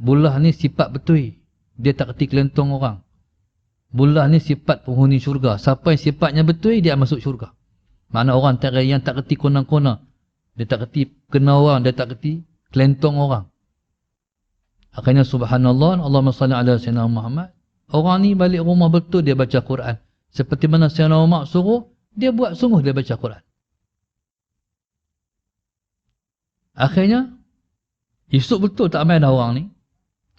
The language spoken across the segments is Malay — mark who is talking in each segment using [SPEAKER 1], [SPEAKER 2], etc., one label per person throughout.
[SPEAKER 1] Bulah ni sifat betul. Dia tak kerti kelentong orang. Bulah ni sifat penghuni syurga. Siapa yang sifatnya betul, dia masuk syurga. Mana orang yang tak kerti kona-kona. Dia tak kerti kena orang, dia tak kerti kelentong orang. Akhirnya subhanallah, Allahumma salli ala sayyidina Muhammad. Orang ni balik rumah betul dia baca Quran. Seperti mana Sayyidina Umar suruh, dia buat sungguh dia baca Quran. Akhirnya, esok betul tak main dah orang ni.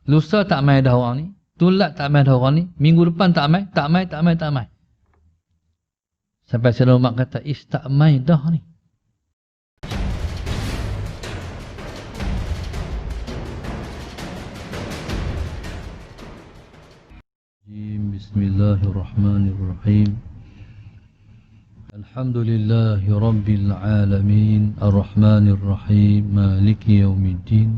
[SPEAKER 1] Lusa tak main dah orang ni. Tulat tak main dah orang ni. Minggu depan tak main. Sampai Sayyidina Umar kata, tak main dah ni. Bismillahirrahmanirrahim. Alhamdulillahi Rabbil Alamin. Ar-Rahmanir-Rahim. Maliki yaumiddin.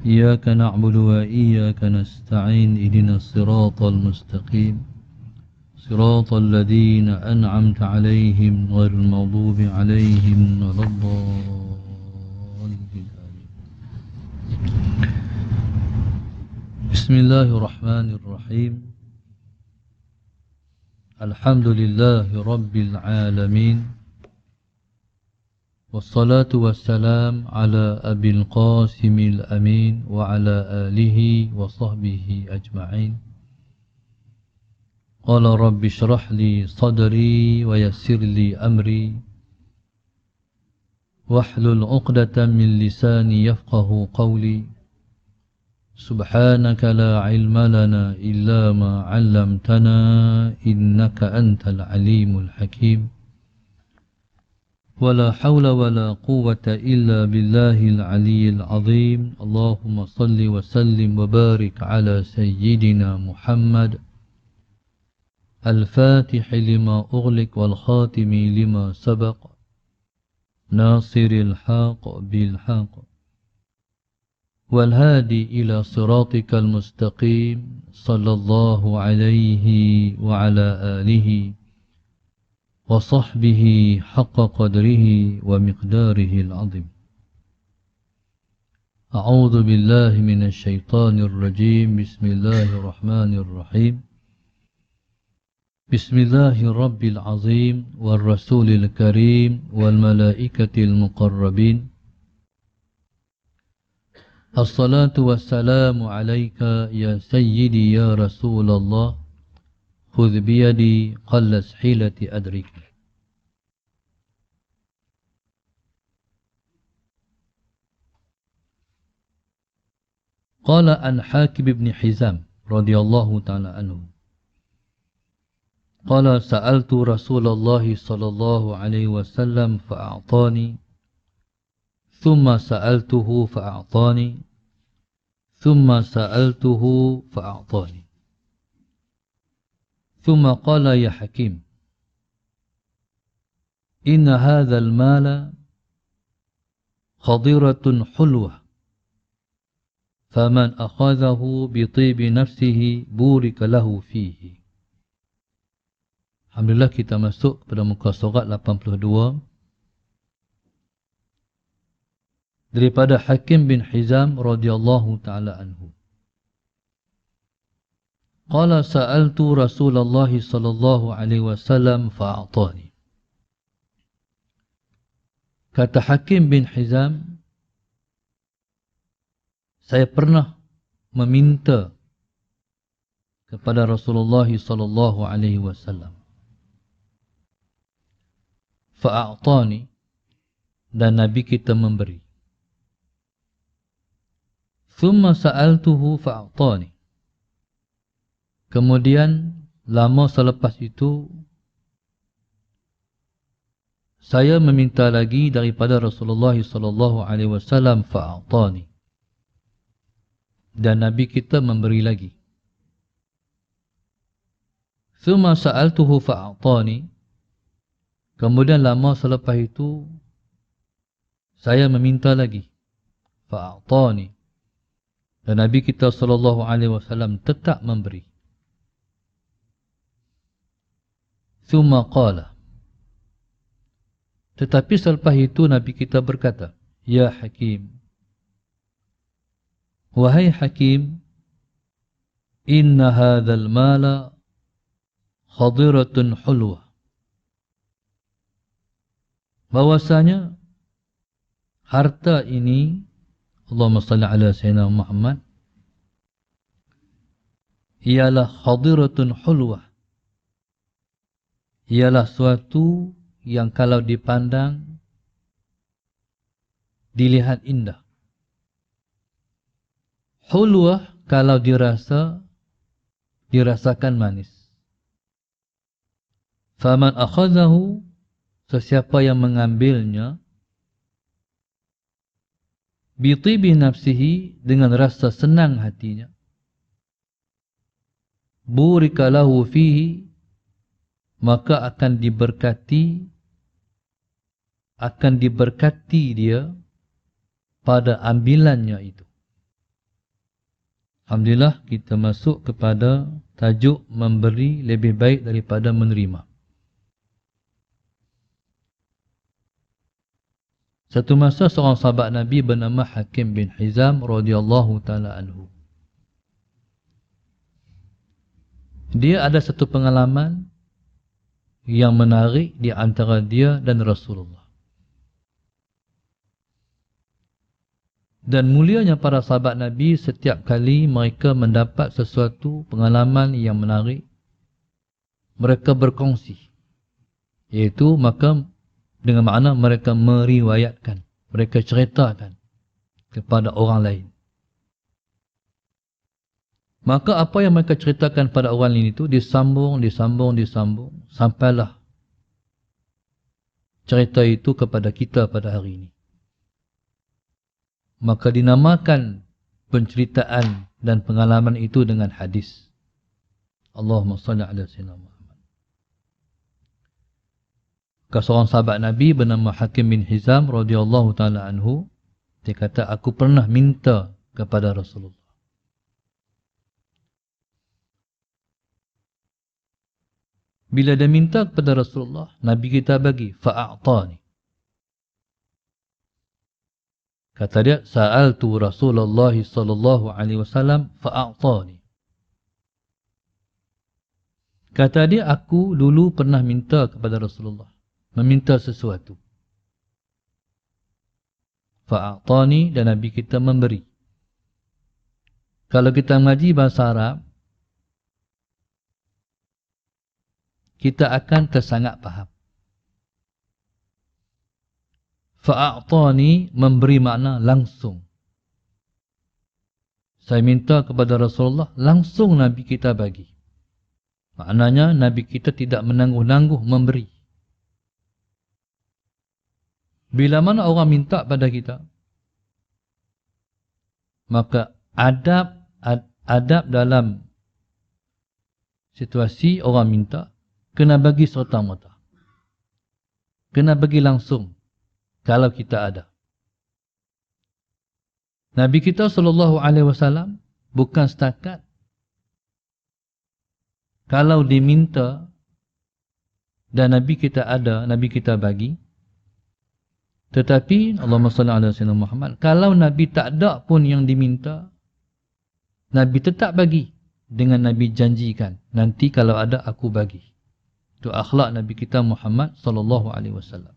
[SPEAKER 1] Iyaka na'budu wa iyaka nasta'in. Ihdinas siratal mustaqim. Siratal ladzina an'amta 'alaihim ghairil maghdubi 'alaihim waladdallin. Bismillahirrahmanirrahim. Alhamdulillahi Rabbil Alamin. Wassalatu wassalam ala Abil Qasimil Amin wa ala alihi wa sahbihi ajma'in. Qala rabbi syrah li sadri wa yassir li amri wahlul 'uqdatan min lisani yafqahu qawli. Subhanaka la ilma lana illa ma 'allamtana innaka antal alimul hakim. Wala hawla wala quwwata illa billahil aliyyil azim. Allahumma salli wa sallim wa barik ala sayyidina Muhammad al-fatih lima ughliq wal khatimi lima sabaq nasiril haqq bil haqq والهادي إلى صراطك المستقيم صلى الله عليه وعلى آله وصحبه حق قدره ومقداره العظيم. أعوذ بالله من الشيطان الرجيم. بسم الله الرحمن الرحيم. بسم الله الرب العظيم والرسول الكريم والملائكة المقربين. Assalatu wassalamu alaika ya sayyidi ya Rasulullah. Khudh biyadi qallas hilati adrik. Qala an Hakim ibn Hizam radhiyallahu ta'ala anhu. Qala sa'altu Rasulullah sallallahu alaihi wasallam fa'a'tani. ثم سألته فأعطاني ثم سألته فأعطاني ثم قال يا حكيم إن هذا المال خضرة حلوة فمن أخذه بطيب نفسه بورك له فيه. Alhamdulillah, kita masuk pada muka surat 82 daripada Hakim bin Hizam radhiyallahu ta'ala anhu. Qala sa'altu Rasulullah sallallahu alaihi wasallam fa'atani. Kata Hakim bin Hizam, saya pernah meminta kepada Rasulullah sallallahu alaihi wasallam. Fa'atani, dan Nabi kita memberi. Thumma sa'altuhu fa'atani. Kemudian lama selepas itu saya meminta lagi daripada Rasulullah sallallahu alaihi wasallam fa'atani. Dan Nabi kita memberi lagi. Thumma sa'altuhu fa'atani. Kemudian lama selepas itu saya meminta lagi fa'atani. Dan Nabi kita sallallahu alaihi wasallam tetap memberi. Thumma qala. Tetapi selepas itu Nabi kita berkata, Ya Hakim, Wahai Hakim, inna hadzal mala khadiratun hulwa. Bahwasanya harta ini, Allahumma salli ala sayyidina Muhammad, ialah khadiratun hulwa. Ialah suatu yang kalau dipandang, dilihat indah. Hulwah kalau dirasakan manis. Faman akhadhahu, sesiapa yang mengambilnya, bitibi nafsihi, dengan rasa senang hatinya, burika lahu fihi, maka akan diberkati dia pada ambilannya itu. Alhamdulillah, kita masuk kepada tajuk memberi lebih baik daripada menerima. Satu masa seorang sahabat Nabi bernama Hakim bin Hizam radhiyallahu taala anhu. Dia ada satu pengalaman yang menarik di antara dia dan Rasulullah. Dan mulianya para sahabat Nabi, setiap kali mereka mendapat sesuatu pengalaman yang menarik, mereka berkongsi. Iaitu maka dengan makna mereka meriwayatkan, mereka ceritakan kepada orang lain. Maka apa yang mereka ceritakan pada orang lain itu disambung, sampailah cerita itu kepada kita pada hari ini. Maka dinamakan penceritaan dan pengalaman itu dengan hadis. Allahumma salli ala sayyidina Muhammad. Seorang sahabat Nabi bernama Hakim bin Hizam radhiyallahu taala anhu, dia kata, aku pernah minta kepada Rasulullah. Bila dia minta kepada Rasulullah, Nabi kita bagi, fa'a'tani. Kata dia, sa'altu Rasulullah sallallahu alaihi wasallam fa'a'tani. Kata dia, aku dulu pernah minta kepada Rasulullah, meminta sesuatu. Fa'a'tani, dan Nabi kita memberi. Kalau kita mengaji bahasa Arab, kita akan tersangat faham. Fa'a'tani memberi makna langsung. Saya minta kepada Rasulullah, langsung Nabi kita bagi. Maknanya Nabi kita tidak menangguh-nangguh memberi. Bila mana orang minta pada kita, maka adab dalam situasi orang minta, kena bagi serta-merta. Kena bagi langsung kalau kita ada. Nabi kita sallallahu alaihi wasallam bukan setakat kalau diminta dan Nabi kita ada, Nabi kita bagi. Tetapi Allahumma salli ala sayyidina Muhammad, kalau Nabi tak ada pun yang diminta, Nabi tetap bagi dengan Nabi janjikan, nanti kalau ada aku bagi. Itu akhlak Nabi kita Muhammad sallallahu alaihi wasallam.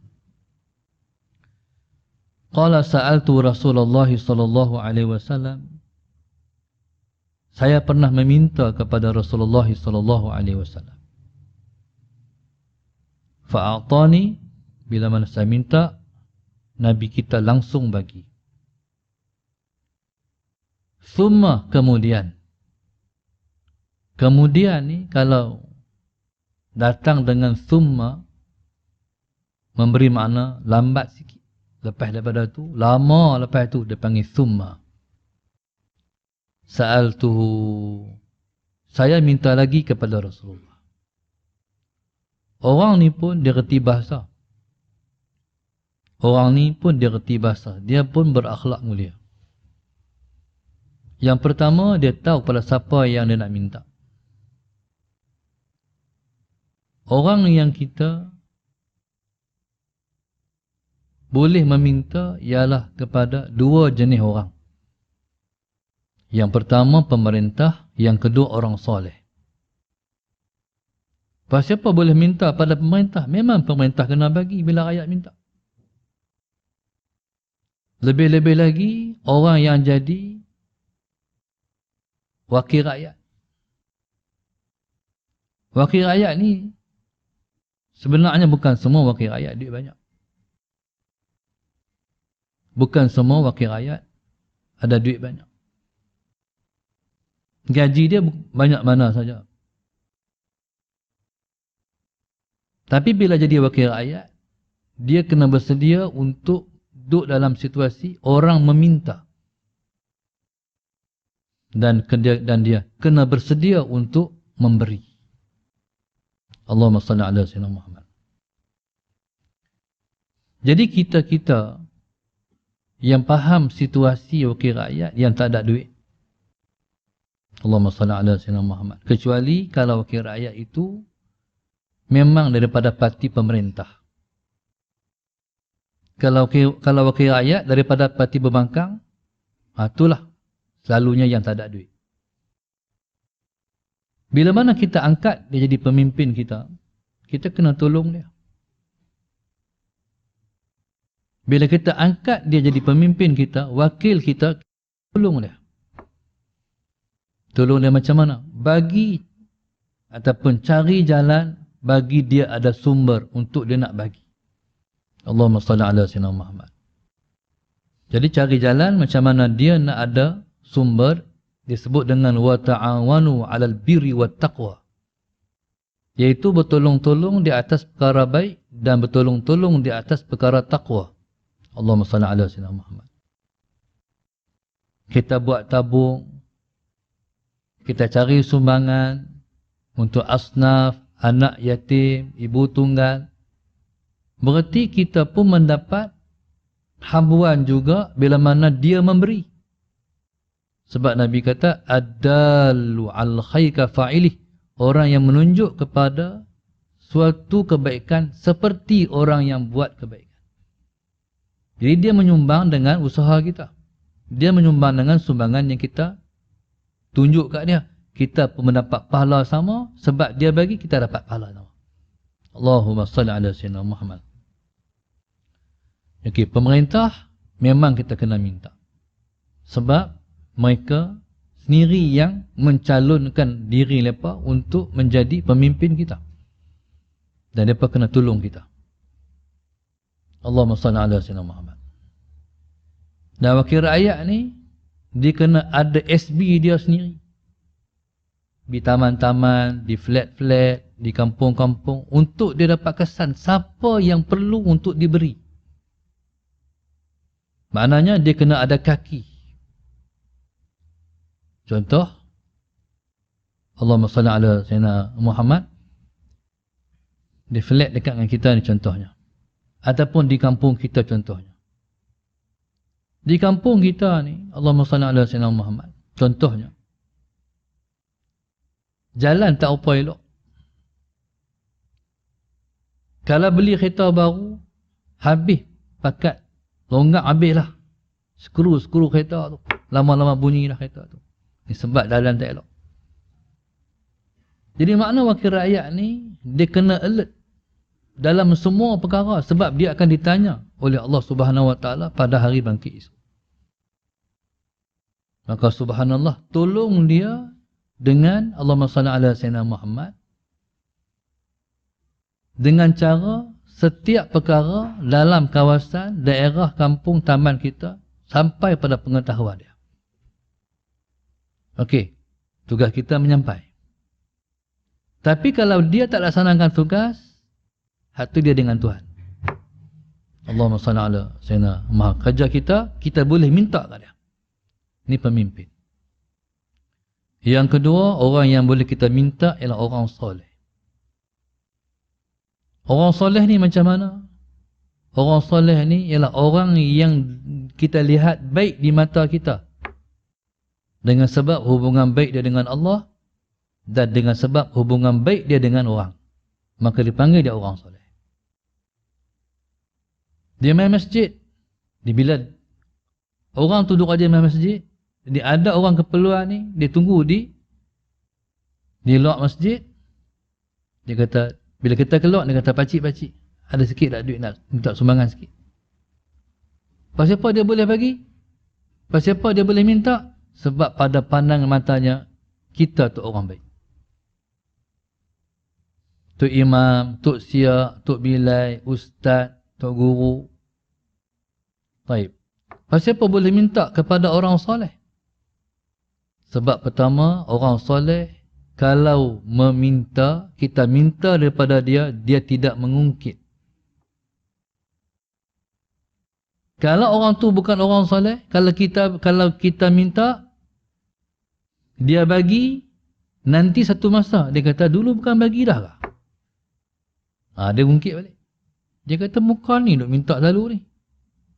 [SPEAKER 1] Qala sa'altu Rasulullah sallallahu alaihi wasallam. Saya pernah meminta kepada Rasulullah sallallahu alaihi wasallam. Fa'atani, bila mana saya minta, Nabi kita langsung bagi. Thumma, kemudian. Kemudian ni kalau datang dengan thumma, memberi makna lambat sikit. Lepas daripada tu, lama lepas tu dia panggil thumma. Sa'altuhu, saya minta lagi kepada Rasulullah. Orang ni pun dia reti bahasa. Orang ni pun dia reti bahasa. Dia pun berakhlak mulia. Yang pertama, dia tahu pada siapa yang dia nak minta. Orang yang kita boleh meminta ialah kepada dua jenis orang. Yang pertama pemerintah, yang kedua orang soleh. Siapa boleh minta pada pemerintah? Memang pemerintah kena bagi bila rakyat minta. Lebih-lebih lagi orang yang jadi wakil rakyat. Wakil rakyat ni sebenarnya bukan semua wakil rakyat duit banyak. Bukan semua wakil rakyat ada duit banyak. Gaji dia banyak mana saja. Tapi bila jadi wakil rakyat, dia kena bersedia untuk duduk dalam situasi orang meminta. Dan dia kena bersedia untuk memberi. Allahumma salli ala sayyidina Muhammad. Jadi kita yang faham situasi wakil rakyat yang tak ada duit, Allahumma salli ala sayyidina Muhammad. Kecuali kalau wakil rakyat itu memang daripada parti pemerintah. Kalau wakil rakyat daripada parti pembangkang, itulah selalunya yang tak ada duit. Bila mana kita angkat dia jadi pemimpin kita, kita kena tolong dia. Bila kita angkat dia jadi pemimpin kita, wakil kita, tolong dia. Tolong dia macam mana? Bagi ataupun cari jalan bagi dia ada sumber untuk dia nak bagi. Allahumma salli ala sayyidina Muhammad. Jadi cari jalan macam mana dia nak ada sumber, disebut dengan wa ta'awanu 'alal birri wat taqwa. Iaitu bertolong-tolong di atas perkara baik dan bertolong-tolong di atas perkara taqwa. Allahumma salli ala sayyidina Muhammad. Kita buat tabung, kita cari sumbangan untuk asnaf, anak yatim, ibu tunggal. Berarti kita pun mendapat habuan juga bila mana dia memberi. Sebab Nabi kata, ad-dallu al khaika fa'ilih. Orang yang menunjuk kepada suatu kebaikan seperti orang yang buat kebaikan. Jadi dia menyumbang dengan usaha kita. Dia menyumbang dengan sumbangan yang kita tunjuk kat dia. Kita pun mendapat pahala sama, sebab dia bagi kita dapat pahala sama. Allahumma salli ala sayyidina Muhammad. Okey, pemerintah memang kita kena minta. Sebab mereka sendiri yang mencalonkan diri mereka untuk menjadi pemimpin kita. Dan mereka kena tolong kita. Allahumma salli ala sayyidina Muhammad. Dan wakil rakyat ni, dia kena ada SB dia sendiri. Di taman-taman, di flat-flat, di kampung-kampung, untuk dia dapat kesan siapa yang perlu untuk diberi. Maknanya dia kena ada kaki. Contoh, Allahumma salli ala sayyidina Muhammad, di flat dekat dengan kita ni contohnya. Ataupun di kampung kita contohnya. Di kampung kita ni, Allahumma salli ala sayyidina Muhammad, contohnya, jalan tak apa elok. Kalau beli kereta baru, habis pakat. Longgak habislah. Skru kereta tu. Lama-lama bunyilah kereta tu. Ni sebab jalan tak elok. Jadi makna wakil rakyat ni, dia kena alert dalam semua perkara. Sebab dia akan ditanya oleh Allah Subhanahu Wa Taala pada hari bangkit esok. Maka subhanallah, tolong dia dengan Allahumma salli ala sayyidina Muhammad, dengan cara setiap perkara dalam kawasan, daerah, kampung, taman kita sampai pada pengetahuan dia. Okey, tugas kita menyampai. Tapi kalau dia tak laksanakan tugas, hati dia dengan Tuhan. Allahumma salli ala sayyidina Muhammad. Kerja kita boleh minta kat dia. Ini pemimpin. Yang kedua, orang yang boleh kita minta ialah orang soleh. Orang soleh ni macam mana? Orang soleh ni ialah orang yang kita lihat baik di mata kita. Dengan sebab hubungan baik dia dengan Allah dan dengan sebab hubungan baik dia dengan orang. Maka dipanggil dia orang soleh. Dia main masjid. Bila orang tu duduk aja main masjid, Jadi ada orang keperluan ni, dia tunggu di luar masjid. Dia kata, bila kita keluar, dia kata, pakcik, ada sikit tak duit nak minta sumbangan sikit. Pasal apa dia boleh bagi? Pasal apa dia boleh minta? Sebab pada pandangan matanya, kita tu orang baik. Tok Imam, Tok Siak, Tok Bilal, Ustaz, Tok Guru. Baik. Pasal apa boleh minta kepada orang soleh? Sebab pertama, orang soleh, kalau meminta, kita minta daripada dia, dia tidak mengungkit. Kalau orang tu bukan orang soleh, kalau kita minta, dia bagi, nanti satu masa, dia kata, dulu bukan bagi dah kah? Dia ungkit balik. Dia kata, muka ni duk minta selalu ni.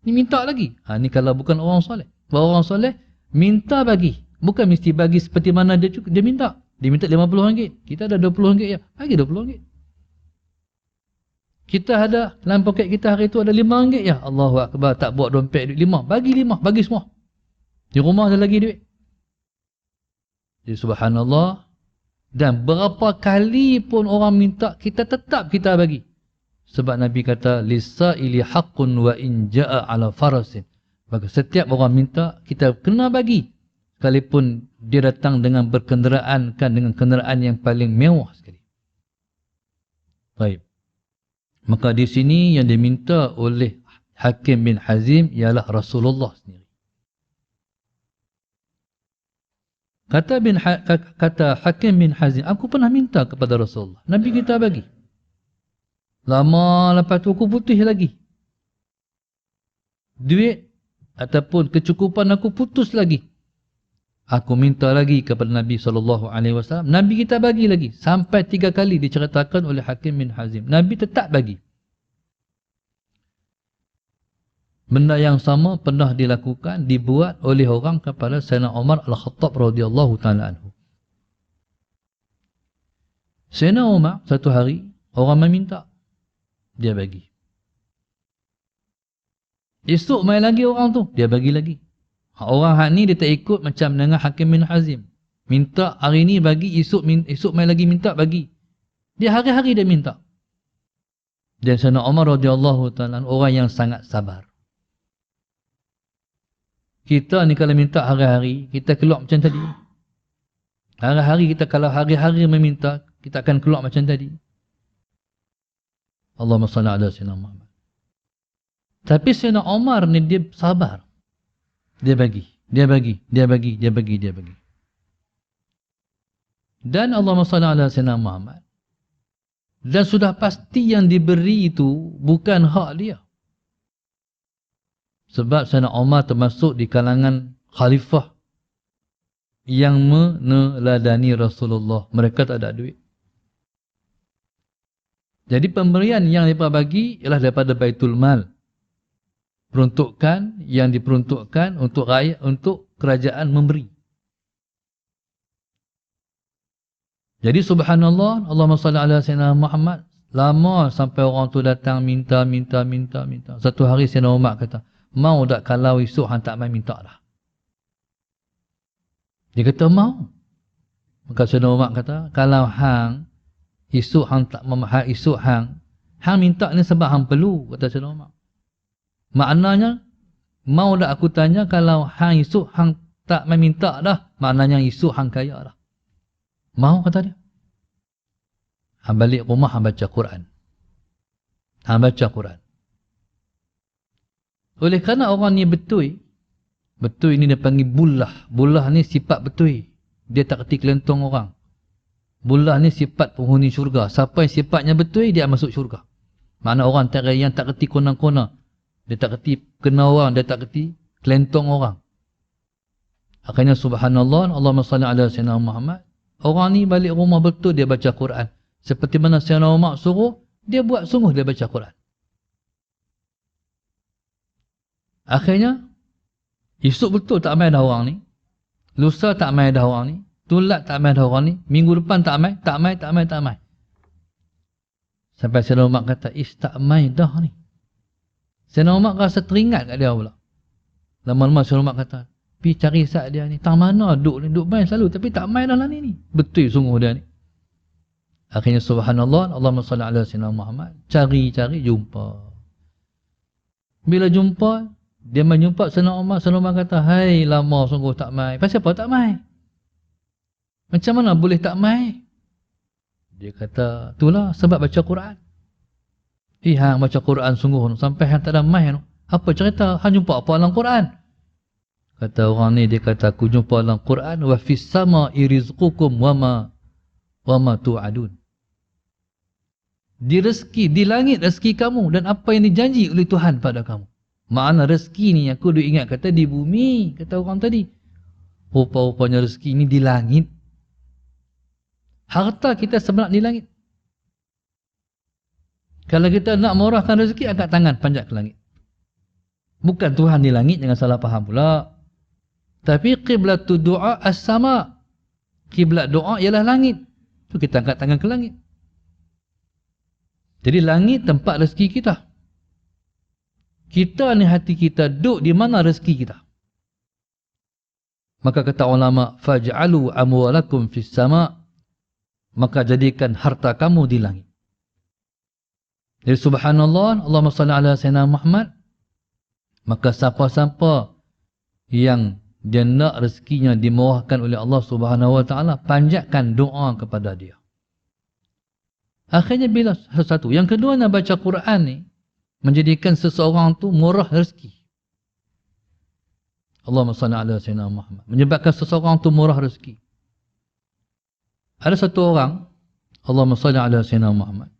[SPEAKER 1] Ni minta lagi. Ni kalau bukan orang soleh. Kalau orang soleh, minta bagi. Bukan mesti bagi seperti mana dia minta. Dia minta RM50. Kita ada RM20 ya. Bagi RM20. Kita ada, dalam poket kita hari tu ada RM5 ya. Allahu Akbar, tak buat dompet duit 5. Bagi 5, bagi semua. Di rumah ada lagi duit. Jadi subhanallah. Dan berapa kali pun orang minta, kita tetap kita bagi. Sebab Nabi kata, lisa'ili haqqun wa in ja'a ala farasin. Bagi setiap orang minta, kita kena bagi. Sekalipun dia datang dengan berkenderaan, kan dengan kenderaan yang paling mewah sekali. Baik. Maka di sini yang diminta oleh Hakim bin Hazim ialah Rasulullah sendiri. Kata Hakim bin Hazim, aku pernah minta kepada Rasulullah. Nabi kita bagi. Lama lepas tu aku putih lagi. Duit ataupun kecukupan aku putus lagi. Aku minta lagi kepada Nabi SAW. Nabi kita bagi lagi. Sampai 3 kali diceritakan oleh Hakim bin Hazim. Nabi tetap bagi. Benda yang sama pernah dilakukan, dibuat oleh orang kepada Sayyidina Umar Al-Khattab radhiyallahu ta'ala anhu. Sayyidina Umar satu hari, orang meminta. Dia bagi. Esok main lagi orang tu, dia bagi lagi. Orang hak ni dia tak ikut macam dengan Hakim bin Hazim. Minta hari ni bagi, esok main lagi minta, bagi. Dia hari-hari dia minta. Dan Sayyidina Umar radhiyallahu ta'ala orang yang sangat sabar. Kita ni kalau minta hari-hari, kita keluar macam tadi. Hari-hari kita kalau hari-hari meminta, kita akan keluar macam tadi. Allahumma salli ala Sayyidina Muhammad. Tapi Sayyidina Umar ni dia sabar. Dia bagi. Dan Allahumma salli ala Sayyidina Muhammad. Dan sudah pasti yang diberi itu bukan hak dia. Sebab Sayyidina Umar termasuk di kalangan khalifah yang meneladani Rasulullah. Mereka tak ada duit. Jadi pemberian yang mereka bagi ialah daripada Baitul Mal. Peruntukan yang diperuntukkan untuk rakyat, untuk kerajaan memberi. Jadi subhanallah, Allahumma salli ala Sayyidina Muhammad. Lama sampai orang tu datang minta. Satu hari Sayyidina Umar kata, mau tak kalau esok hang tak main minta dah. Dia kata mau. Maka Sayyidina Umar kata, kalau hang esok hang tak esok hang minta ni sebab hang perlu, kata Sayyidina Umar. Maknanya mau tak aku tanya, kalau hang esok hang tak main minta dah, maknanya esok hang kaya dah. Mau, kata dia. Hang balik rumah hang baca Quran. Oleh kerana orang ni betul ini dia panggil bullah. Bullah ni sifat betul. Dia tak kerti kelentong orang. Bullah ni sifat penghuni syurga. Siapa yang sifatnya betul, dia masuk syurga. Mana orang yang tak kerti kona-kona. Dia tak kerti kena orang, dia tak kerti kelentong orang. Akhirnya subhanallah, Allahumma salli ala Sayyidina Muhammad. Orang ni balik rumah betul dia baca Quran. Seperti mana Sayyidina Umar suruh, dia buat sungguh dia baca Quran. Akhirnya, esok betul tak main dah orang ni. Lusa tak main dah orang ni. Tulat tak main dah orang ni. Minggu depan tak main. Sampai Sayyidina Umar kata, tak main dah ni. Sayyidina Umar rasa teringat kat dia pula. Lama-lama Sayyidina Umar kata, Pergi cari sat dia ni. Tang mana duk main selalu. Tapi tak main dalam ni. Betul sungguh dia ni. Akhirnya subhanallah. Allahumma salli ala sayyidina Muhammad. Cari-cari jumpa. Bila jumpa. Dia menjumpa Sayyidina Umar. Sayyidina Umar kata, hai lama sungguh tak main. Pasal apa tak main? Macam mana boleh tak main? Dia kata, itulah sebab baca Quran. Hang baca Quran sungguh. Sampai hang tak ada main. Apa cerita? Hang jumpa apa dalam Quran? Kata orang ni, dia kata, aku jumpa dalam Quran, wa fis sama'i rizqukum wa ma tu'adun. Di rezeki, di langit rezeki kamu dan apa yang dijanji oleh Tuhan pada kamu. Makna rezeki ni aku duk ingat kata di bumi, kata orang tadi. Rupa-rupanya rezeki ni di langit. Harta kita sebenarnya di langit. Kalau kita nak murahkan rezeki, angkat tangan panjat ke langit. Bukan Tuhan di langit, jangan salah faham pula. Tapi qiblat doa as-sama. Kiblat doa ialah langit. Tu kita angkat tangan ke langit. Jadi langit tempat rezeki kita. Kita ni hati kita duduk di mana rezeki kita. Maka kata ulama, faj'alu amwalakum fis sama. Maka jadikan harta kamu di langit. Jadi subhanallah, Allahumma salli ala sayyidina Muhammad. Maka siapa-siapa yang dia nak rezekinya dimurahkan oleh Allah Subhanahu wa taala, panjatkan doa kepada dia. Akhirnya bila satu, yang kedua nak baca Quran ni menjadikan seseorang tu murah rezeki. Allahumma salli ala sayyidina Muhammad, menyebabkan seseorang tu murah rezeki. Ada satu orang, Allahumma salli ala sayyidina Muhammad.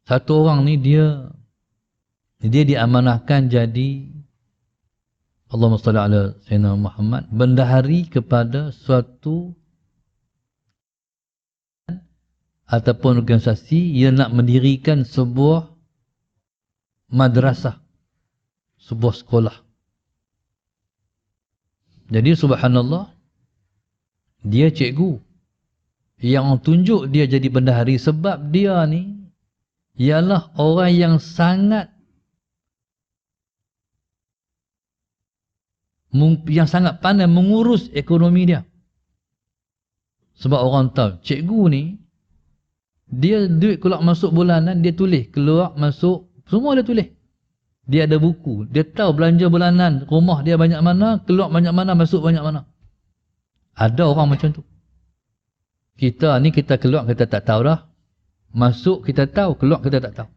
[SPEAKER 1] Satu orang ni dia diamanahkan jadi, Allahumma salli ala sayyidina Muhammad, bendahari kepada suatu ataupun organisasi yang nak mendirikan sebuah madrasah, sebuah sekolah. Jadi subhanallah, dia cikgu yang tunjuk dia jadi bendahari sebab dia ni ialah orang yang sangat pandai mengurus ekonomi dia. Sebab orang tahu cikgu ni dia duit keluar masuk bulanan, dia tulis keluar masuk, semua dia tulis. Dia ada buku, dia tahu belanja bulanan rumah dia banyak mana, keluar banyak mana, masuk banyak mana. Ada orang macam tu. Kita ni kita keluar kita tak tahu dah. Masuk kita tahu, keluar kita tak tahu.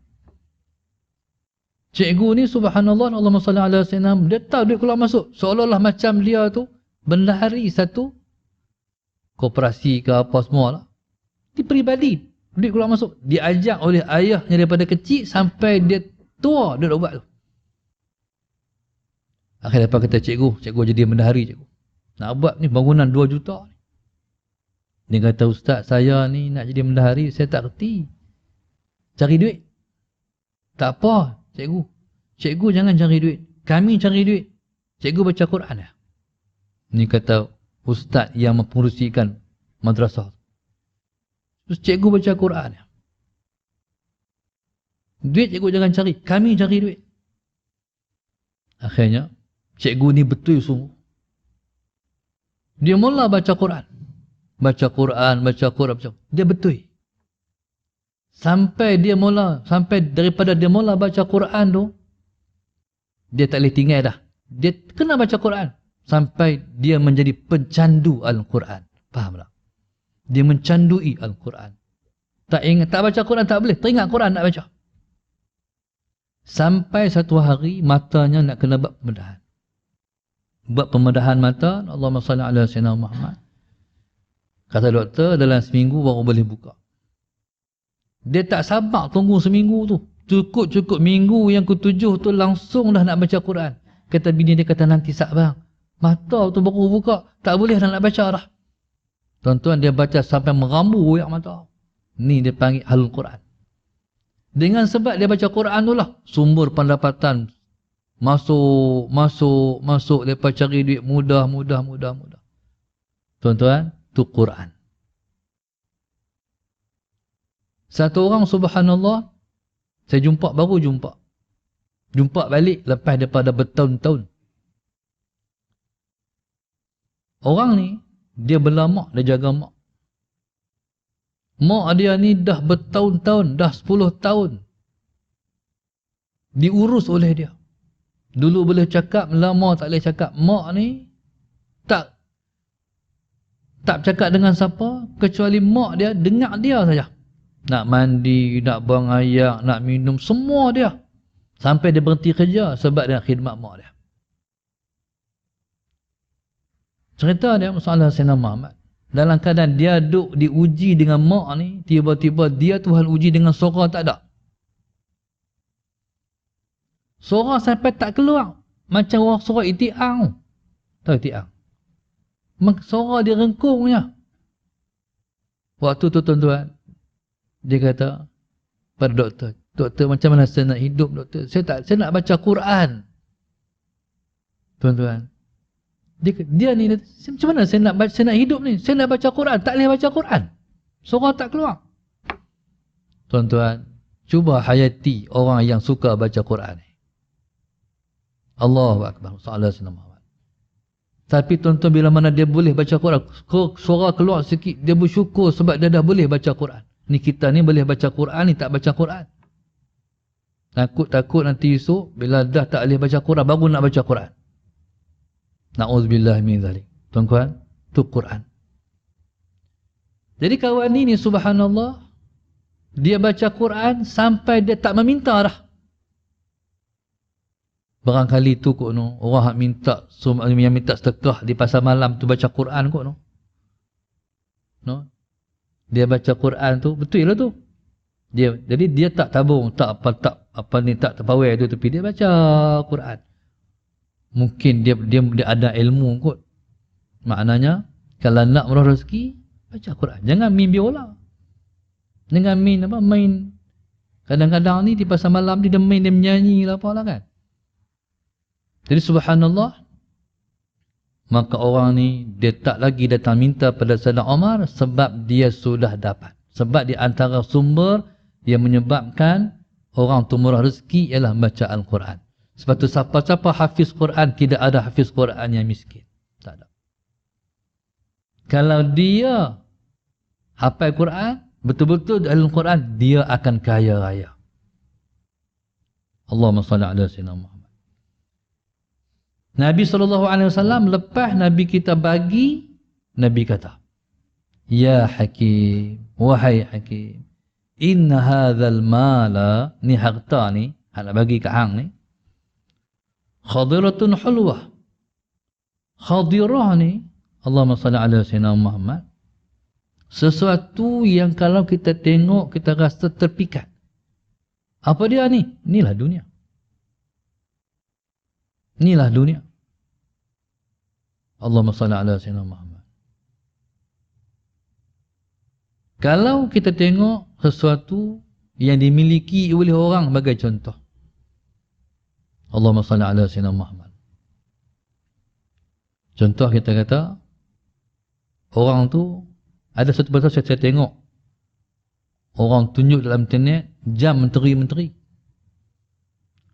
[SPEAKER 1] Cikgu ni subhanallah, Allahumma salli ala sayyidina, dia tahu dia keluar masuk. Seolah-olah macam dia tu bendahari satu koperasi ke apa semua lah. Dia peribadi, dia keluar masuk. Diajak oleh ayahnya daripada kecil sampai dia tua, dia dah buat tu. Akhirnya lepas kata cikgu jadi bendahari cikgu. Nak buat ni bangunan 2 juta ni. Dia kata, ustaz saya ni nak jadi bendahari, saya tak kerti. Cari duit. Tak apa, cikgu. Cikgu jangan cari duit. Kami cari duit. Cikgu baca Quran ya. Ni kata ustaz yang mempengurusikan madrasah. Terus cikgu baca Quran ya. Duit cikgu jangan cari. Kami cari duit. Akhirnya, cikgu ni betul sungguh. Dia mula baca Quran. Baca Quran. Dia betul. Sampai daripada dia mula baca Quran tu, dia tak boleh tinggal dah. Dia kena baca Quran. Sampai dia menjadi pencandu Al-Quran. Faham tak? Dia mencandui Al-Quran. Tak baca Quran tak boleh. Teringat Quran nak baca. Sampai satu hari matanya nak kena buat pembedahan. Buat pembedahan mata, Allahumma salli ala sayyidina Muhammad. Kata doktor, dalam seminggu baru boleh buka. Dia tak sabar tunggu seminggu tu. Cukup minggu yang ke-7 tu langsung dah nak baca Quran. Kata bini dia, kata nanti sabar. Mata tu baru buka, tak boleh dah nak baca dah. Tuan-tuan, dia baca sampai merambu yang mata. Ni dia panggil halul Quran. Dengan sebab dia baca Quran tu lah, sumber pendapatan masuk. Lepas cari duit mudah. Tuan-tuan, tu Quran. Satu orang subhanallah, Saya baru jumpa. Jumpa balik lepas daripada bertahun-tahun. Orang ni, dia bela mak, dia jaga mak. Mak dia ni dah bertahun-tahun, dah 10 tahun. Diurus oleh dia. Dulu boleh cakap, lama tak boleh cakap. Mak ni, tak bercakap dengan siapa, kecuali mak dia, dengar dia saja. Nak mandi, nak buang air, nak minum, semua dia. Sampai dia berhenti kerja sebab dia nak khidmat mak dia. Cerita dia masalah Sayyidina Muhammad. Dalam keadaan dia duduk diuji dengan mak ni, tiba-tiba dia Tuhan uji dengan suara tak ada. Suara sampai tak keluar. Macam orang suara itiang. Tahu itiang? Suara dia rengkungnya. Waktu tu tuan-tuan, dia kata pada doktor, doktor macam mana saya nak hidup doktor? Saya nak baca Quran. Tuan-tuan. Dia ni macam mana saya nak hidup ni? Saya nak baca Quran, tak boleh baca Quran. Suara tak keluar. Tuan-tuan, cuba hayati orang yang suka baca Quran ni. Allahu akbar. Sallallahu alaihi wasallam. Tapi tuan-tuan, bila mana dia boleh baca Quran, suara keluar sikit, dia bersyukur sebab dia dah boleh baca Quran. Ni kita ni boleh baca Quran, ni tak baca Quran. Takut nanti esok bila dah tak boleh baca Quran baru nak baca Quran. Na'udzubillah min zalik. Tuan-tuan, tu Quran. Jadi kawan ni subhanallah, dia baca Quran sampai dia tak meminta dah. Barangkali tu kot no, orang yang minta sedekah di pasar malam tu baca Quran kot no. No. Dia baca Quran tu, betul lah tu. Jadi dia tak tabung, tak terpawai tu, tapi dia baca Quran. Mungkin dia ada ilmu kot. Maknanya kalau nak murah rezeki, baca Quran. Jangan main biola. Jangan main kadang-kadang ni di pasar malam dia main, dia menyanyi lah apalah kan. Jadi subhanallah, maka orang ni dia tak lagi datang minta pada Sayyidina Umar sebab dia sudah dapat. Sebab di antara sumber yang menyebabkan orang tu murah rezeki ialah baca Al-Quran. Sebab tu siapa-siapa hafiz Quran, tidak ada hafiz Quran yang miskin. Tak ada. Kalau dia hafal Quran, betul-betul dalam Quran, dia akan kaya raya. Allahumma salli ala sayyidina Muhammad. Nabi SAW lepas Nabi kita bagi, Nabi kata, Ya Hakim, wahai Hakim, inna hadzal mala, ni harta ni, nak bagi ke hang ni, khadiratun hulwah. Khadirah ni, Allahumma salli ala sayyidina Muhammad, sesuatu yang kalau kita tengok, kita rasa terpikat. Apa dia ni? Inilah dunia. Inilah dunia. Allahumma salli ala sayyidina Muhammad. Kalau kita tengok sesuatu yang dimiliki oleh orang bagai contoh, Allahumma salli ala sayyidina Muhammad. Contoh kita kata, orang tu, ada satu pasal saya tengok, orang tunjuk dalam internet, jam menteri-menteri.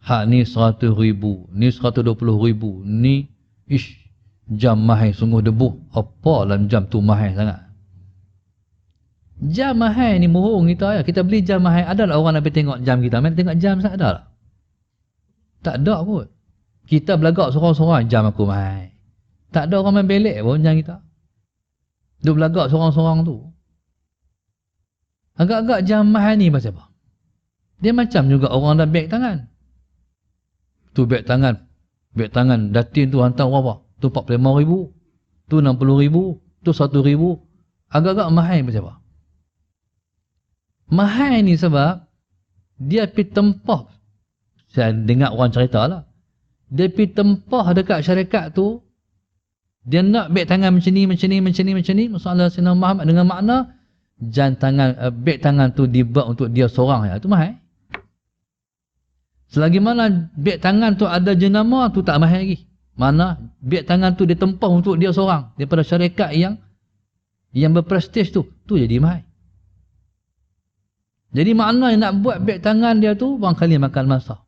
[SPEAKER 1] Hak ni 100,000, ni 120,000, ni jam mahal sungguh debuh. Apa dalam jam tu mahal sangat. Jam mahal ni bohong kita ya. Kita beli jam mahal, ada lah orang nak pergi tengok jam kita. Main tengok jam sangat ada lah. Tak ada kot. Kita belagak seorang-seorang, jam aku mahal. Tak ada orang main belek pun jam kita. Dia belagak seorang-seorang tu. Agak-agak jam mahal ni pasal apa? Dia macam juga orang dah beg tangan. Tu beg tangan. Beg tangan datin tu hantar berapa? Tu 45,000, tu 60,000, tu 1,000. Agak-agak mahal macam apa? Mahal ni sebab dia pergi tempah. Saya dengar orang cerita lah. Dia pergi tempah dekat syarikat tu. Dia nak beg tangan macam ni. Masalah Sayyidina Muhammad dengan makna beg tangan tu dibuat untuk dia seorang ya. Tu mahal. Selagi mana beg tangan tu ada jenama, tu tak mahal lagi. Mana beg tangan tu ditempah untuk dia seorang daripada syarikat yang berprestij tu jadi mahal. Jadi maknanya nak buat beg tangan dia tu barangkali makan masa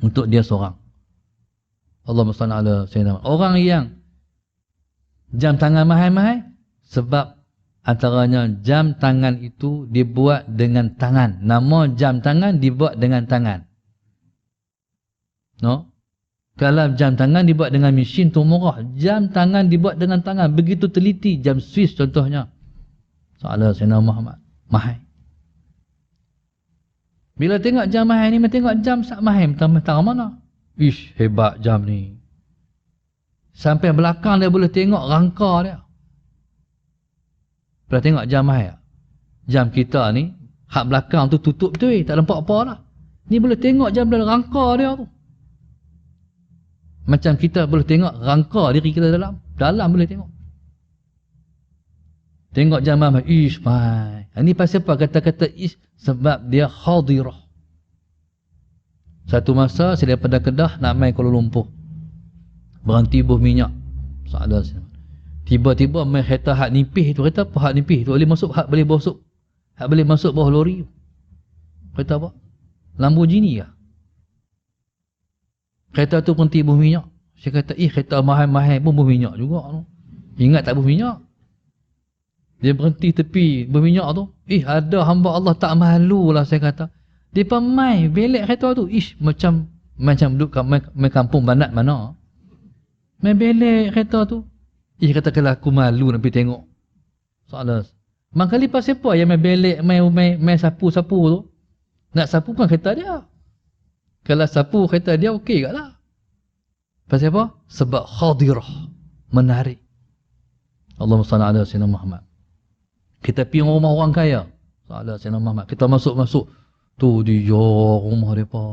[SPEAKER 1] untuk dia seorang. Allahumma salli ala sayyidina. Orang yang jam tangan mahal-mahal sebab antaranya jam tangan itu dibuat dengan tangan. Nama jam tangan dibuat dengan tangan. No? Kalau jam tangan dibuat dengan mesin tu murah. Jam tangan dibuat dengan tangan. Begitu teliti. Jam Swiss contohnya. Salah Sayyidina Muhammad. Mahal. Bila tengok jam mahal ni, tengok jam sak mahal. Mentang mana? Ish, hebat jam ni. Sampai belakang dia boleh tengok rangka dia. Bila tengok jam mahal. Jam kita ni, hak belakang tu tutup tu tak nampak apa lah. Ni boleh tengok jam dalam rangka dia tu. Macam kita boleh tengok rangka diri kita dalam. Dalam boleh tengok. Tengok jam mahal. Ish, mahal. Ini pasal apa kata-kata ish? Sebab dia hadirah. Satu masa saya daripada Kedah nak main Kuala Lumpur. Berhenti buh minyak. Tiba-tiba main kereta hak nipih tu. Kereta apa hak nipih tu? Boleh masuk, hak boleh masuk. Hak boleh masuk bawah lori. Kereta apa? Lamborghini lah. Kereta tu berhenti buh minyak. Saya kata, kereta mahal-mahal pun buh minyak juga. Ingat tak buh minyak? Dia berhenti tepi berminyak tu. Ada hamba Allah tak malu lah saya kata. Dia pemai belek kereta tu. Macam duduk main kampung banat mana. Main belek kereta tu. Kata kalau aku malu nak pergi tengok. Soalan. Mangkali pasal apa yang main belek, main sapu-sapu tu. Nak sapu kan kereta dia. Kalau sapu kereta dia okey kat lah. Pasal apa? Sebab hadirah. Menarik. Allahumma salli ala sayyidina Muhammad. Kita pergi rumah orang kaya. Salah Sayyidina Muhammad. Kita masuk-masuk. Tu dia rumah mereka.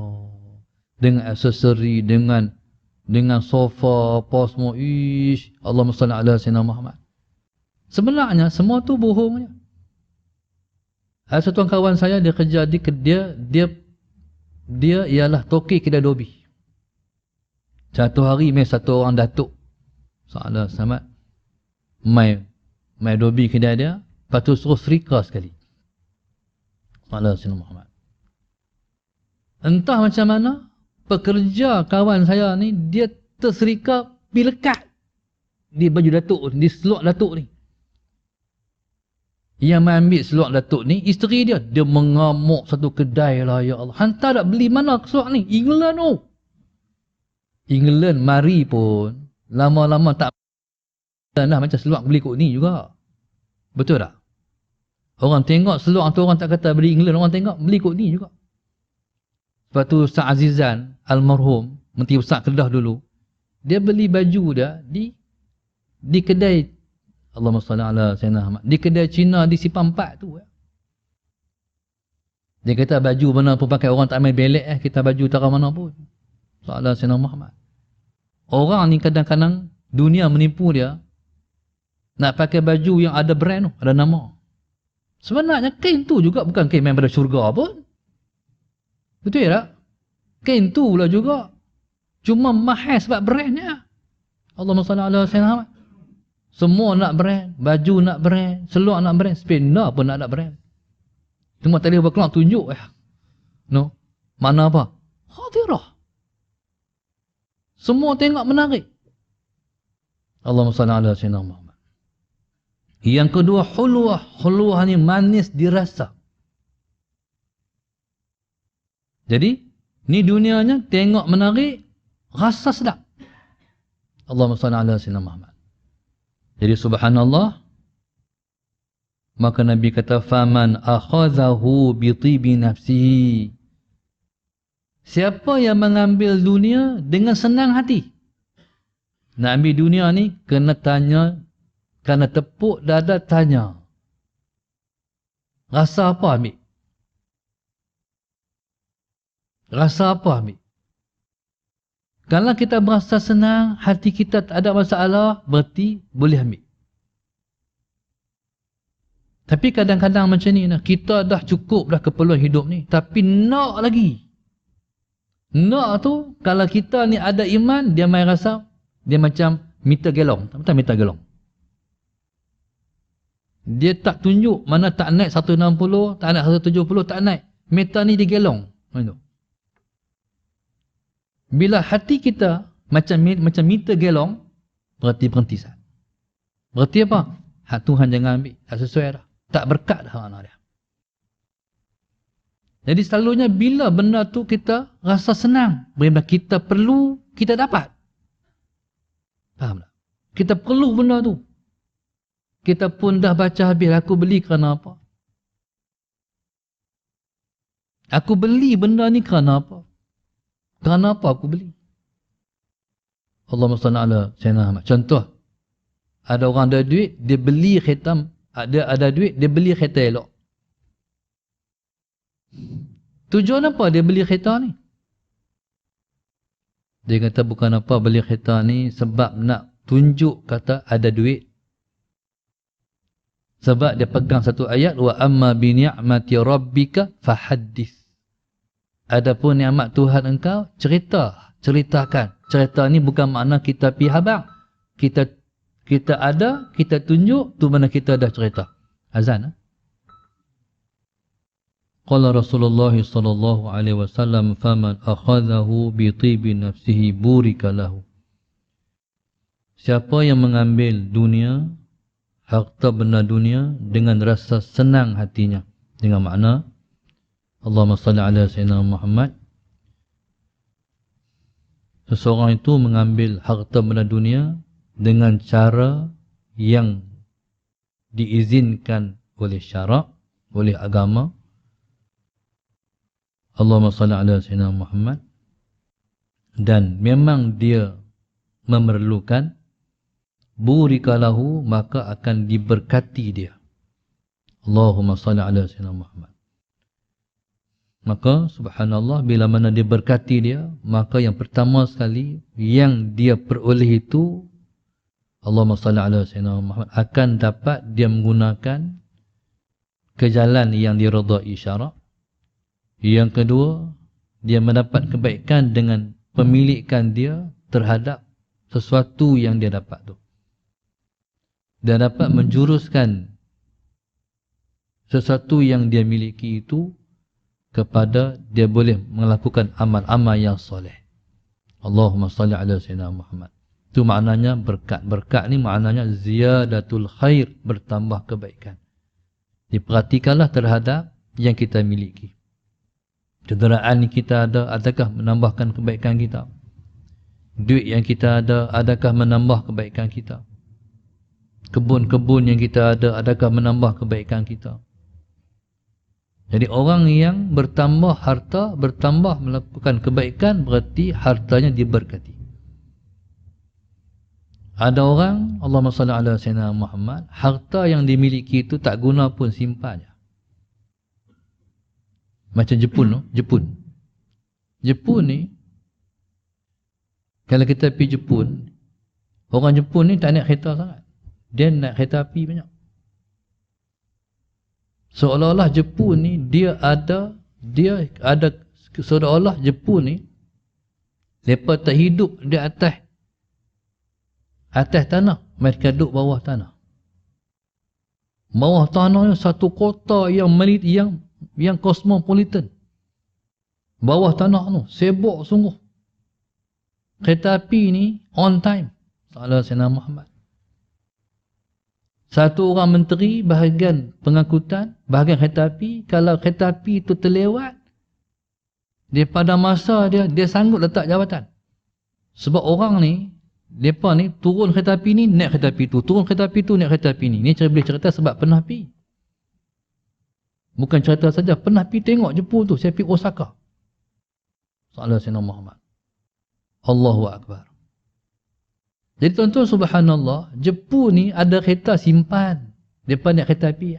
[SPEAKER 1] Dengan aksesori, dengan sofa, apa semua. Allahumma salli ala Sayyidina Muhammad. Sebenarnya semua tu bohongnya. Ada satu kawan saya, dia kerja di dia ialah toki kedai dobi. Satu hari mai satu orang datuk. Salah Samad. Mai dobi kedai dia. Lepas tu suruh serika sekali. Allah Sayyidina Muhammad. Entah macam mana, pekerja kawan saya ni, dia terserika pergi lekat di baju datuk, di seluar datuk ni. Yang mengambil seluar datuk ni, isteri dia. Dia mengamuk satu kedai lah, ya Allah. Hantar tak beli mana seluar ni? England tu. England mari pun, lama-lama tak dah macam seluar beli kot ni juga. Betul tak? Orang tengok seluar tu, orang tak kata beli England, orang tengok beli kot ni juga. Sebab tu Ustaz Azizan almarhum, Menteri Besar Kedah dulu, dia beli baju dia di kedai, Allahumma salli ala sayyidina Muhammad, di kedai Cina di Simpang 4 tu. Dia kata baju mana pun pakai, orang tak main belek kita baju tara mana pun. Sallallahu sayyidina Muhammad. Orang ni kadang-kadang dunia menipu dia, nak pakai baju yang ada brand tu, ada nama. Sebenarnya kain tu juga bukan kain main pada syurga pun. Betul tak? Kain tu lah juga. Cuma mahal sebab brandnya. Allahumma salli ala sayyidina Muhammad. Semua nak brand. Baju nak brand. Seluar nak brand. Sepeda pun nak brand. Cuma tadi berkeluar tunjuk. No? Mana apa? Hadirah. Semua tengok menarik. Allahumma salli ala sayyidina Muhammad. Yang kedua, hulwah. Hulwah ni manis dirasa. Jadi, ni dunianya tengok menarik, rasa sedap. Allahumma salli ala sayyidina Muhammad. Jadi subhanallah, maka Nabi kata, faman akhazahu bi tibi nafsihi. Siapa yang mengambil dunia dengan senang hati? Nak ambil dunia ni, kena tanya. Kerana tepuk dada tanya. Rasa apa ambil? Rasa apa ambil? Kalau kita berasa senang, hati kita tak ada masalah, berarti boleh ambil. Tapi kadang-kadang macam ni, kita dah cukup dah keperluan hidup ni, tapi nak lagi. Nak tu, kalau kita ni ada iman, dia main rasa, dia macam meter galon. Tak betul meter galon. Dia tak tunjuk mana tak naik 160, tak naik 170, tak naik. Meter ni digelong. Bila hati kita macam meter gelong, berhenti sat. Berarti apa? Hak Tuhan jangan ambil. Tak sesuai dah. Tak berkat dah anak dia. Jadi selalunya bila benda tu kita rasa senang, bila kita perlu, kita dapat. Faham tak? Kita perlu benda tu. Kita pun dah baca habis, aku beli kerana apa? Aku beli benda ni kerana apa? Kerana apa aku beli? Allahumma salli ala Sayyidina Muhammad. Contoh, ada orang ada duit, dia beli kereta, ada duit, dia beli kereta elok. Tujuan apa dia beli kereta ni? Dia kata bukan apa beli kereta ni sebab nak tunjuk kata ada duit. Sebab dia pegang satu ayat, wa amma bi ni'mati rabbika fahaddits. Adapun nikmat Tuhan engkau, ceritakan. Cerita ni bukan makna kita pi habaq. Kita ada, kita tunjuk, tu mana kita dah cerita. Azan. Qala Rasulullah sallallahu alaihi wasallam faman akhadhahu bi tibi nafsihi burika lahu. Siapa yang mengambil dunia, harta benda dunia dengan rasa senang hatinya, dengan makna Allahumma salli ala Sayyidina Muhammad, seseorang itu mengambil harta benda dunia dengan cara yang diizinkan oleh syarak, oleh agama. Allahumma salli ala Sayyidina Muhammad, dan memang dia memerlukan, burika lahu, maka akan diberkati dia. Allahumma salli ala Sayyidina Muhammad. Maka subhanallah, bila mana dia berkati dia, maka yang pertama sekali yang dia peroleh itu, Allahumma salli ala Sayyidina Muhammad, akan dapat dia menggunakan ke jalan yang diredai syarak. Yang kedua, dia mendapat kebaikan dengan pemilikan dia terhadap sesuatu yang dia dapat tu. Dia dapat menjuruskan sesuatu yang dia miliki itu kepada dia boleh melakukan amal-amal yang soleh. Allahumma salli ala Sayyidina Muhammad. Itu maknanya berkat. Berkat ni maknanya ziyadatul khair, bertambah kebaikan. Diperhatikanlah terhadap yang kita miliki. Kenderaan yang kita ada, adakah menambahkan kebaikan kita? Duit yang kita ada, adakah menambah kebaikan kita? Kebun-kebun yang kita ada, adakah menambah kebaikan kita? Jadi orang yang bertambah harta, bertambah melakukan kebaikan, berarti hartanya diberkati. Ada orang, Allahumma salli ala Sayyidina Muhammad, harta yang dimiliki itu tak guna pun, simpan je. Macam Jepun tu, Jepun ni, kalau kita pergi Jepun, orang Jepun ni tak naik kereta sangat. Dia naik kereta api banyak. Seolah-olah Jepun ni dia ada seolah-olah Jepun ni mereka tak hidup di atas tanah, mereka duduk bawah tanah. Bawah tanah ni satu kota yang cosmopolitan. Bawah tanah tu sibuk sungguh. Kereta api ni on time. Salah Sayyidina Muhammad. Satu orang menteri bahagian pengangkutan, bahagian kereta api, kalau kereta api itu terlewat, dia pada masa dia sanggup letak jawatan. Sebab orang ni, mereka ni turun kereta api ni, naik kereta api tu, turun kereta api tu, naik kereta api ni. Ni boleh cerita sebab pernah pergi. Bukan cerita saja, pernah pergi tengok Jepun tu, saya pergi Osaka. Salah Sayyidina Muhammad. Allahu Akbar. Jadi tuan-tuan subhanallah, Jepun ni ada kereta simpan. Mereka naik kereta api.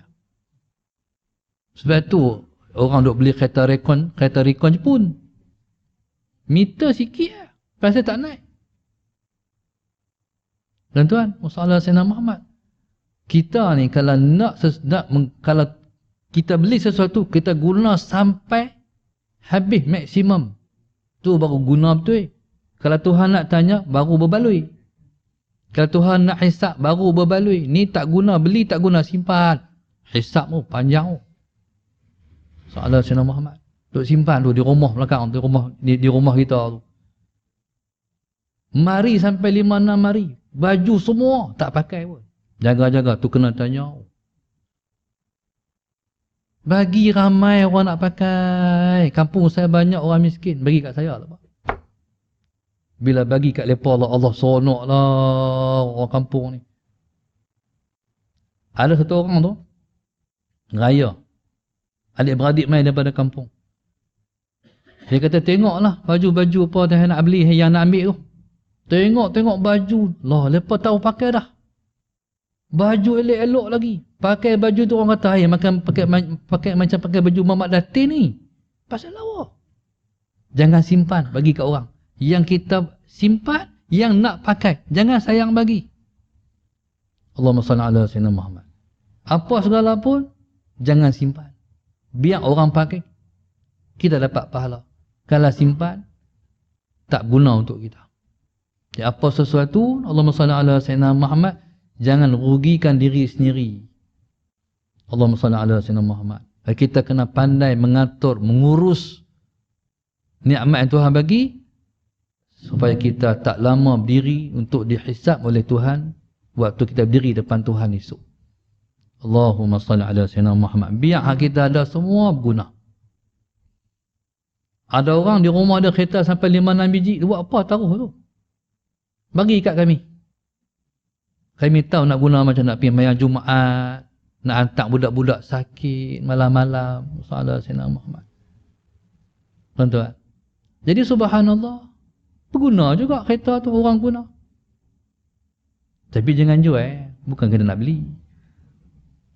[SPEAKER 1] Sebab tu orang duk beli kereta recon Jepun. Meter sikit lah. Pasal tak naik. Tuan-tuan, masalah Sayyidina Muhammad. Kita ni kalau kalau kita beli sesuatu, kita guna sampai habis maksimum. Tu baru guna betul. Kalau Tuhan nak tanya, baru berbaloi. Kalau Tuhan nak hisap baru berbaloi. Ni tak guna, beli tak guna, simpan. Hisapmu panjang. Soalan Sayyidina Muhammad. Duk simpan tu di rumah belakang, di rumah kita tu. Mari sampai 5-6 hari. Baju semua tak pakai pun. Jaga-jaga tu kena tanya. Bagi ramai orang nak pakai. Kampung saya banyak orang miskin. Bagi kat saya lah. Bila bagi kat mereka Allah seronok lah orang kampung ni. Ada satu orang tu. Raya. Adik-beradik main daripada kampung. Dia kata tengoklah baju-baju apa yang nak beli, yang nak ambil tu. Tengok baju. Lah, mereka tahu pakai dah. Baju elok-elok lagi. Pakai baju tu orang kata, pakai macam pakai baju Muhammad Datin ni. Pasal lawa. Jangan simpan bagi kat orang. Yang kita simpan, yang nak pakai. Jangan sayang bagi. Allahumma salli ala sayyidina Muhammad. Apa segala pun, jangan simpan. Biar orang pakai. Kita dapat pahala. Kalau simpan, tak guna untuk kita. Jadi apa sesuatu, Allahumma salli ala sayyidina Muhammad, jangan rugikan diri sendiri. Allahumma salli ala sayyidina Muhammad. Kita kena pandai mengatur, mengurus nikmat yang Tuhan bagi supaya kita tak lama berdiri untuk dihisab oleh Tuhan waktu kita berdiri depan Tuhan esok. Allahumma salli ala sayyidina Muhammad. Biar hak kita ada semua berguna. Ada orang di rumah ada kereta sampai 5-6 biji, buat apa taruh tu? Bagi kat kami. Kami tahu nak guna macam nak pergi mayang Jumaat, nak hantar budak-budak sakit malam-malam. Salah Sayyidina Muhammad. Tuan-tuan. Jadi subhanallah, berguna juga kereta tu orang guna. Tapi jangan jual, bukan kena nak beli.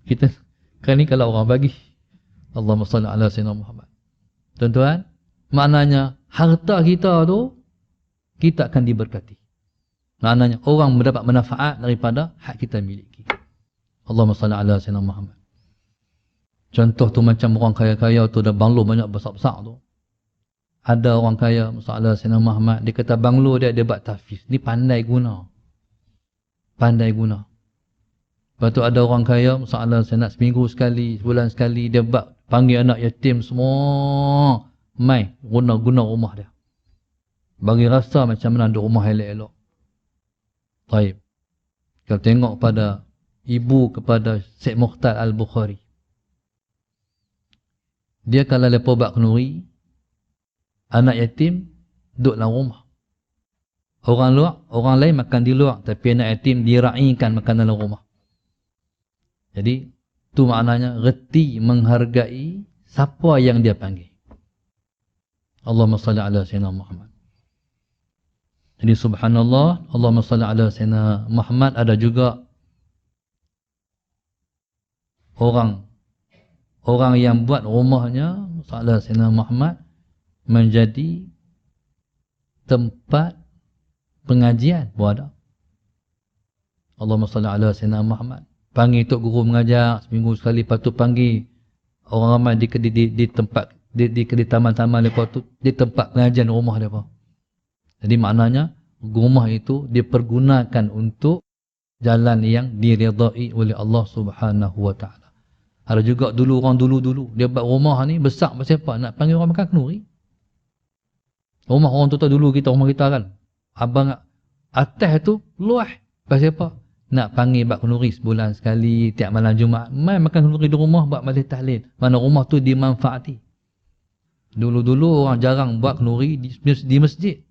[SPEAKER 1] Kita kan ni kalau orang bagi. Allahumma salli ala sayyidina Muhammad. Tuan-tuan, maknanya harta kita tu kita akan diberkati. Maknanya orang mendapat manfaat daripada hak kita miliki. Allahumma salli ala sayyidina Muhammad. Contoh tu macam orang kaya-kaya tu dah banglo banyak besar-besar tu. Ada orang kaya, masalah Sayyidina Muhammad, dia kata banglo dia buat tahfiz. Ni pandai guna. Pandai guna. Lepas tu ada orang kaya, masalah saya nak seminggu sekali, sebulan sekali, dia buat panggil anak yatim semua. Mai, guna rumah dia. Bagi rasa macam mana ada rumah elok-elok. Baik. Kalau tengok pada ibu kepada Syekh Mukhtar Al-Bukhari. Dia kalau lepas buat kenduri, anak yatim duduk dalam rumah. Orang lain makan di luar, tapi anak yatim diraikan makan dalam rumah. Jadi, tu maknanya reti menghargai siapa yang dia panggil. Allahumma salli ala sayyidina Muhammad. Jadi subhanallah, Allahumma salli ala sayyidina Muhammad. Ada juga orang yang buat rumahnya, salah sayyidina Muhammad, menjadi tempat pengajian pun ada. Allahumma salli ala sayyidina Muhammad. Panggil tok guru mengajar seminggu sekali, lepas tu panggil orang ramai di tempat di taman-taman lepas tu, di tempat pengajian rumah depa. Jadi maknanya rumah itu dipergunakan untuk jalan yang diridai oleh Allah Subhanahu wa taala. Ada juga orang dulu dia buat rumah ni besar pasal apa? Nak panggil orang makan kenduri. Rumah orang tua dulu rumah kita kan. Abang atas tu luah. Pasal apa? Nak panggil buat kenduri sebulan sekali, tiap malam Jumaat. Mai makan kenduri di rumah buat majlis tahlil. Mana rumah tu dimanfaati. Dulu orang jarang buat kenduri di masjid.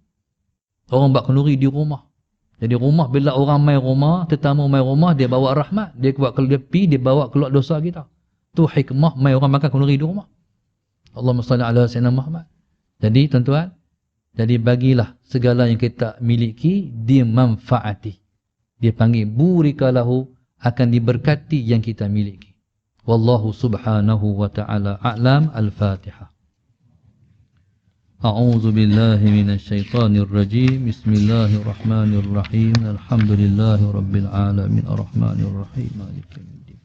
[SPEAKER 1] Orang buat kenduri di rumah. Jadi rumah bila orang mai rumah, tetamu mai rumah, dia bawa rahmat. Dia buat kalau dia pergi, dia bawa keluar dosa kita. Tu hikmah mai orang makan kenduri di rumah. Allahumma salli ala sayyidina Muhammad. Jadi tuan-tuan, jadi bagilah segala yang kita miliki dimanfaati. Dia panggil burika lahu, akan diberkati yang kita miliki. Wallahu subhanahu wa ta'ala a'lam. Al-Fatihah. A'udzu billahi minasy syaithanir rajim. Bismillahirrahmanirrahim. Alhamdulillahi rabbil alamin arrahmanir rahim maliki yaumiddin.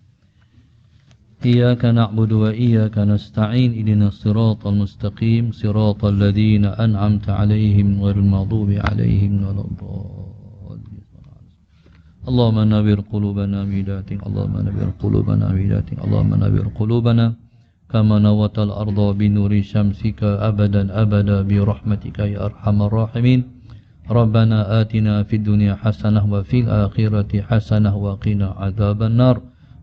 [SPEAKER 1] Iyyaka na'budu wa iyyaka nasta'in. Ihdinas siratal mustaqim, siratal ladzina an'amta 'alaihim ghairil maghdubi 'alaihim waladdallin. اللهم نوّر قلوبنا بهدايتك اللهم نوّر قلوبنا بهدايتك اللهم نوّر قلوبنا كما نورت الأرض بنور شمسك أبدا أبدا برحمتك يا أرحم الراحمين ربنا آتنا في الدنيا حسنة وفي الآخرة حسنة وقنا عذاب النار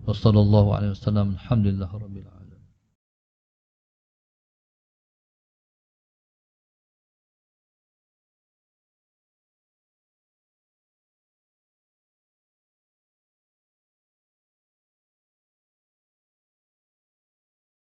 [SPEAKER 1] وصلى الله عليه وسلم الحمد لله رب العالمين.